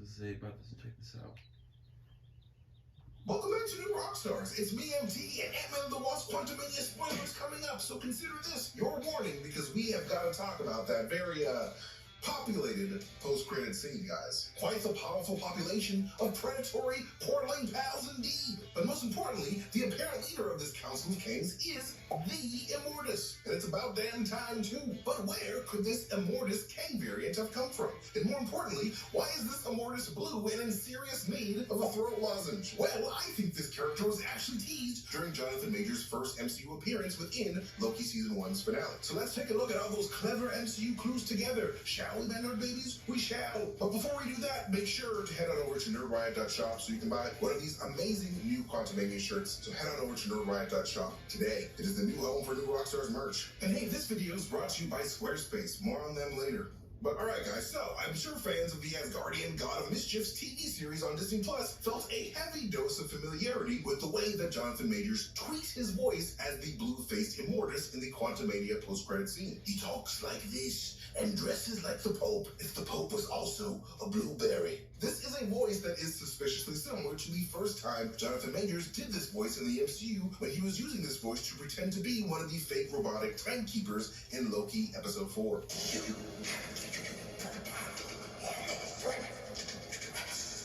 to say about this. Check this out. Welcome back to New Rockstars. It's me, MT, and Ant-Man the Wasp Quantumania spoilers coming up, so consider this your warning, because we have got to talk about that very, populated post-credit scene, guys. Quite the powerful population of predatory, portaling pals indeed. But most importantly, the apparent leader of this Council of Kings is the Immortus. And it's about damn time too. But where could this Immortus Kang variant have come from? And more importantly, why is this Immortus blue and in serious need of a throat lozenge? Well, I think this character was actually teased during Jonathan Majors' first MCU appearance within Loki Season 1's finale. So let's take a look at all those clever MCU clues together. Shall we, Bernard babies? We shall. But before we do that, make sure to head on over to nerdriot.shop so you can buy one of these amazing new Quantumania shirts. So head on over to nerdriot.shop today. It is the new home for New Rockstars merch. And hey, this video is brought to you by Squarespace. More on them later. But alright guys, so I'm sure fans of the Asgardian God of Mischief's TV series on Disney Plus felt a heavy dose of familiarity with the way that Jonathan Majors tweaked his voice as the blue-faced Immortus in the Quantumania post-credit scene. He talks like this and dresses like the Pope if the Pope was also a blueberry. This is a voice that is suspiciously similar to the first time Jonathan Majors did this voice in the MCU when he was using this voice to pretend to be one of the fake robotic timekeepers in Loki Episode 4.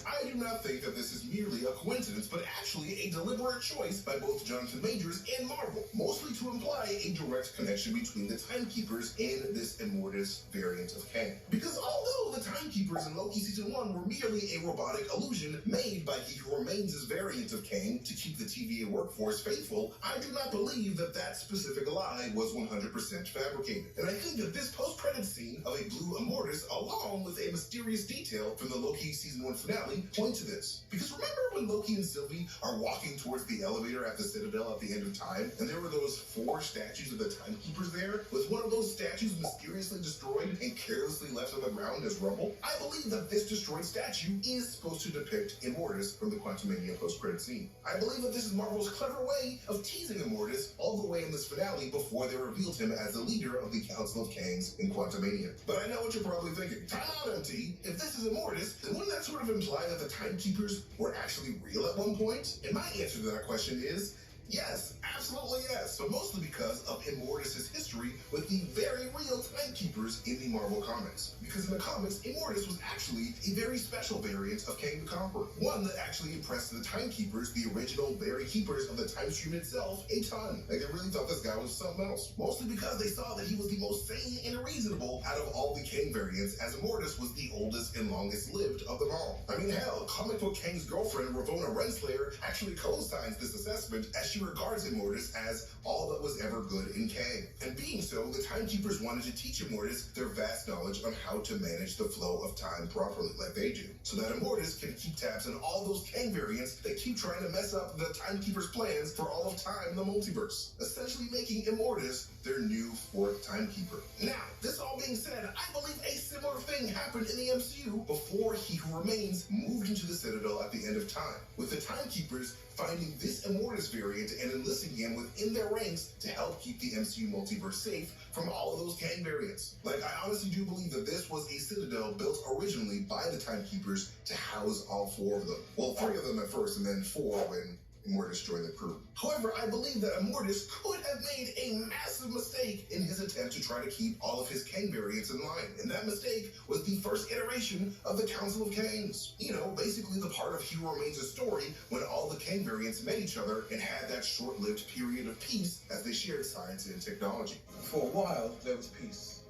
I do not think that this is merely a coincidence, but actually a deliberate choice by both Jonathan Majors and Marvel, mostly to imply a direct connection between the Timekeepers and this Immortus variant of Kang. Because although the Timekeepers in Loki Season 1 were merely a robotic illusion made by He Who Remains' variant of Kang to keep the TVA workforce faithful, I do not believe that that specific lie was 100% fabricated. And I think that this post-credit scene of a blue Immortus, along with a mysterious detail from the Loki Season 1 finale, point to this. Because remember when Loki and Sylvie are walking towards the elevator at the Citadel at the end of time, and there were those 4 statues of the Timekeepers there, with one of those statues mysteriously destroyed and carelessly left on the ground as rubble? I believe that this destroyed statue is supposed to depict Immortus from the Quantumania post-credit scene. I believe that this is Marvel's clever way of teasing Immortus all the way in this finale before they revealed him as the leader of the Council of Kangs in Quantumania. But I know what you're probably thinking. Time out, MT. If this is Immortus, then wouldn't that sort of imply that the Timekeepers were actually real at one point? And my answer to that question is yes, absolutely yes, but mostly because of Immortus' history with the very real Timekeepers in the Marvel Comics. Because in the comics, Immortus was actually a very special variant of Kang the Conqueror, one that actually impressed the Timekeepers, the original very keepers of the time stream itself, a ton. Like, they really thought this guy was something else. Mostly because they saw that he was the most sane and reasonable out of all the Kang variants, as Immortus was the oldest and longest lived of them all. I mean, hell, comic book Kang's girlfriend, Ravonna Renslayer, actually co-signs this assessment as she regards Immortus as all that was ever good in Kang. And being so, the Timekeepers wanted to teach Immortus their vast knowledge on how to manage the flow of time properly, like they do, so that Immortus can keep tabs on all those Kang variants that keep trying to mess up the Timekeepers' plans for all of time in the multiverse, essentially making Immortus their new 4th Timekeeper. Now, this all being said, I believe a similar thing happened in the MCU before He Who Remains moved into the Citadel at the end of time, with the Timekeepers finding this Immortus variant and enlisting him within their ranks to help keep the MCU multiverse safe from all of those Kang variants. Like, I honestly do believe that this was a Citadel built originally by the Timekeepers to house all 4 of them. Well, 3 of them at first, and then 4 when Immortus joined the crew. However, I believe that Immortus could have made a massive mistake in his attempt to try to keep all of his Kang variants in line. And that mistake was the first iteration of the Council of Kangs. You know, basically the part of He Who Remains' story when all the Kang variants met each other and had that short-lived period of peace as they shared science and technology. For a while, there was peace.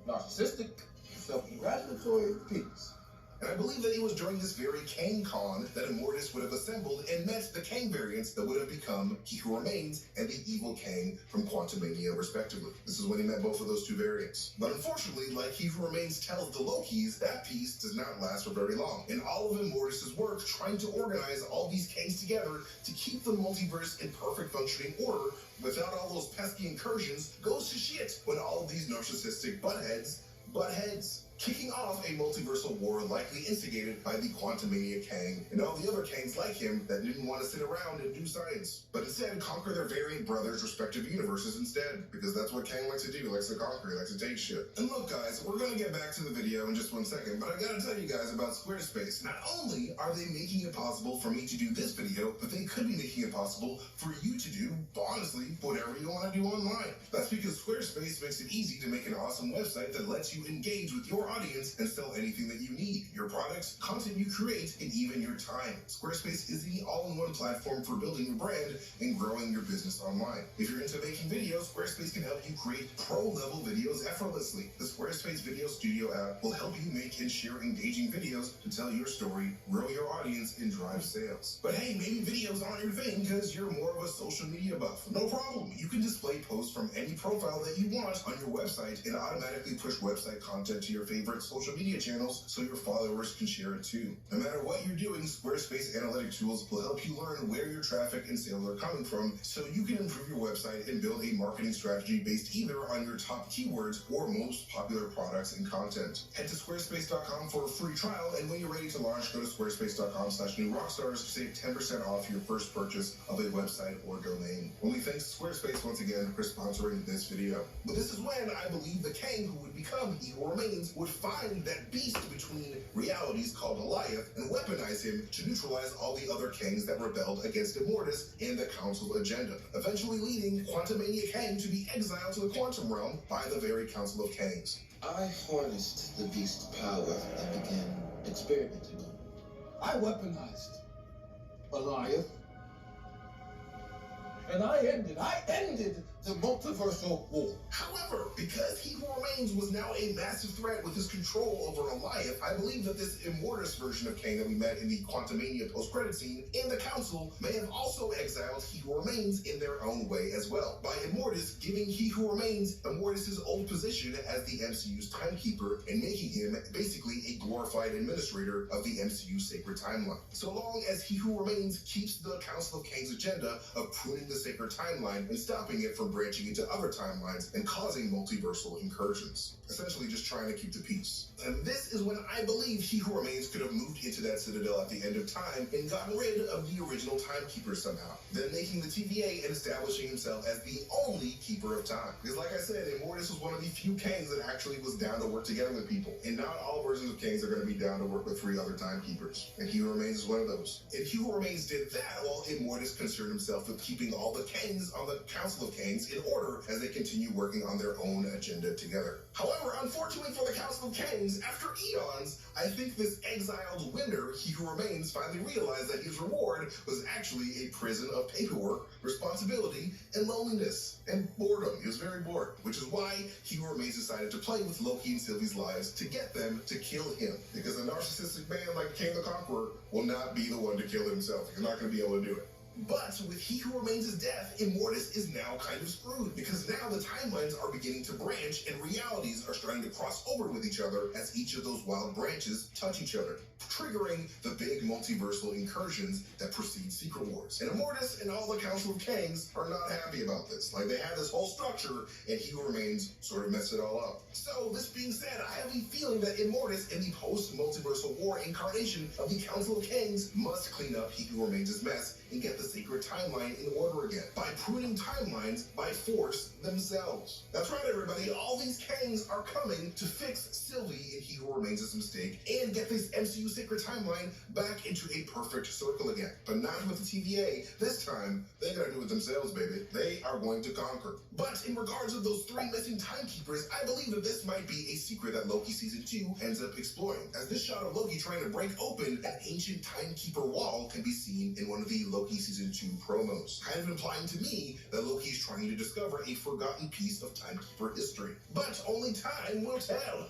Narcissistic, self-congratulatory peace. And I believe that it was during this very Kang Con that Immortus would have assembled and met the Kang variants that would have become He Who Remains and the evil Kang from Quantumania, respectively. This is when he met both of those 2 variants. But unfortunately, like He Who Remains tells the Lokis, that peace does not last for very long. And all of Immortus' work trying to organize all these Kangs together to keep the multiverse in perfect functioning order without all those pesky incursions goes to shit when all of these narcissistic butt heads kicking off a multiversal war likely instigated by the Quantumania Kang and all the other Kangs like him that didn't want to sit around and do science, but instead conquer their variant brothers' respective universes instead, because that's what Kang likes to do, likes to conquer, he likes to take shit. And look guys, we're gonna get back to the video in just one second, but I gotta tell you guys about Squarespace. Not only are they making it possible for me to do this video, but they could be making it possible for you to do, honestly, whatever you want to do online. That's because Squarespace makes it easy to make an awesome website that lets you engage with your audience and sell anything that you need, your products, content you create, and even your time. Squarespace is the all-in-one platform for building your brand and growing your business online. If you're into making videos, Squarespace can help you create pro-level videos effortlessly. The Squarespace Video Studio app will help you make and share engaging videos to tell your story, grow your audience, and drive sales. But hey, maybe videos aren't your thing because you're more of a social media buff. No problem. You can display posts from any profile that you want on your website and automatically push website content to your favorite social media channels so your followers can share it too. No matter what you're doing, Squarespace analytic tools will help you learn where your traffic and sales are coming from so you can improve your website and build a marketing strategy based either on your top keywords or most popular products and content. Head to squarespace.com for a free trial, and when you're ready to launch, go to squarespace.com/newrockstars to save 10% off your first purchase of a website or domain. Only thanks to Squarespace once again for sponsoring this video. But this is when I believe the Kang who would become He Who Remains would find that beast between realities called Goliath and weaponize him to neutralize all the other Kangs that rebelled against Immortus and the Council agenda, eventually leading Quantumania Kang to be exiled to the Quantum Realm by the very Council of Kangs. I harnessed the beast's power and began experimenting on it. I weaponized Goliath. And I ended the multiversal war. However, because He Who Remains was now a massive threat with his control over Goliath, I believe that this Immortus version of Kang that we met in the Quantumania post-credit scene and the Council may have also exiled He Who Remains in their own way as well, by Immortus giving He Who Remains Immortus' old position as the MCU's timekeeper and making him basically a glorified administrator of the MCU's sacred timeline. So long as He Who Remains keeps the Council of Kang's agenda of pruning the sacred timeline and stopping it from branching into other timelines and causing multiversal incursions. Essentially just trying to keep the peace. And this is when I believe He Who Remains could have moved into that citadel at the end of time and gotten rid of the original timekeeper somehow, then making the TVA and establishing himself as the only keeper of time. Because like I said, Immortus was one of the few Kangs that actually was down to work together with people. And not all versions of Kangs are going to be down to work with 3 other timekeepers. And He Who Remains is one of those. And He Who Remains did that while Immortus concerned himself with keeping all the Kangs on the Council of Kangs in order as they continue working on their own agenda together. However, unfortunately for the Council of Kangs, after eons, I think this exiled winner, He Who Remains, finally realized that his reward was actually a prison of paperwork, responsibility, and loneliness, and boredom. He was very bored, which is why He Who Remains decided to play with Loki and Sylvie's lives to get them to kill him. Because a narcissistic man like Kang the Conqueror will not be the one to kill himself. He's not going to be able to do it. But with He Who Remains' death, Immortus is now kind of screwed, because now the timelines are beginning to branch and realities are starting to cross over with each other as each of those wild branches touch each other, triggering the big multiversal incursions that precede Secret Wars. And Immortus and all the Council of Kangs are not happy about this. Like, they have this whole structure, and He Who Remains sort of messed it all up. So, this being said, I have a feeling that Immortus and the post-multiversal war incarnation of the Council of Kangs must clean up He Who Remains' mess and get the sacred timeline in order again by pruning timelines by force themselves. That's right, everybody. All these Kangs are coming to fix Sylvie and He Who Remains' mistake and get this MCU sacred timeline back into a perfect circle again. But not with the TVA. This time, they gotta do it themselves, baby. They are going to conquer. But in regards of those 3 missing timekeepers, I believe that this might be a secret that Loki Season 2 ends up exploring, as this shot of Loki trying to break open an ancient timekeeper wall can be seen in one of the Loki Season 2 promos, kind of implying to me that Loki is trying to discover a forgotten piece of timekeeper history. But only time will tell.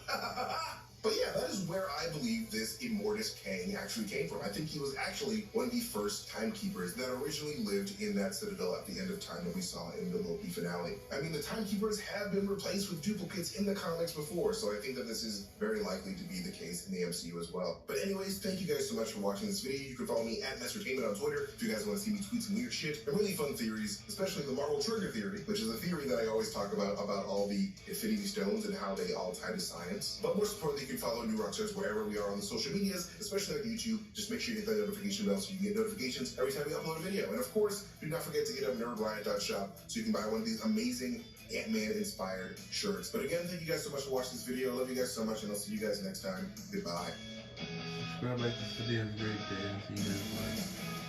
But yeah, that is where I believe this Immortus Kang actually came from. I think he was actually one of the first timekeepers that originally lived in that citadel at the end of time that we saw in the Loki finale. I mean, the timekeepers have been replaced with duplicates in the comics before, so I think that this is very likely to be the case in the MCU as well. But anyways, thank you guys so much for watching this video. You can follow me at Messertainment on Twitter if you guys want to see me tweet some weird shit and really fun theories, especially the Marvel Trigger theory, which is a theory that I always talk about all the Infinity Stones and how they all tie to science. But more importantly, you can follow New Rockstars wherever we are on the social medias, especially on YouTube. Just make sure you hit that notification bell so you can get notifications every time we upload a video. And of course, do not forget to hit up nerdriot.shop so you can buy one of these amazing Ant-Man inspired shirts. But again, thank you guys so much for watching this video. I love you guys so much, and I'll see you guys next time. Goodbye. Subscribe, like this video. Have a great day. I'll see you guys later.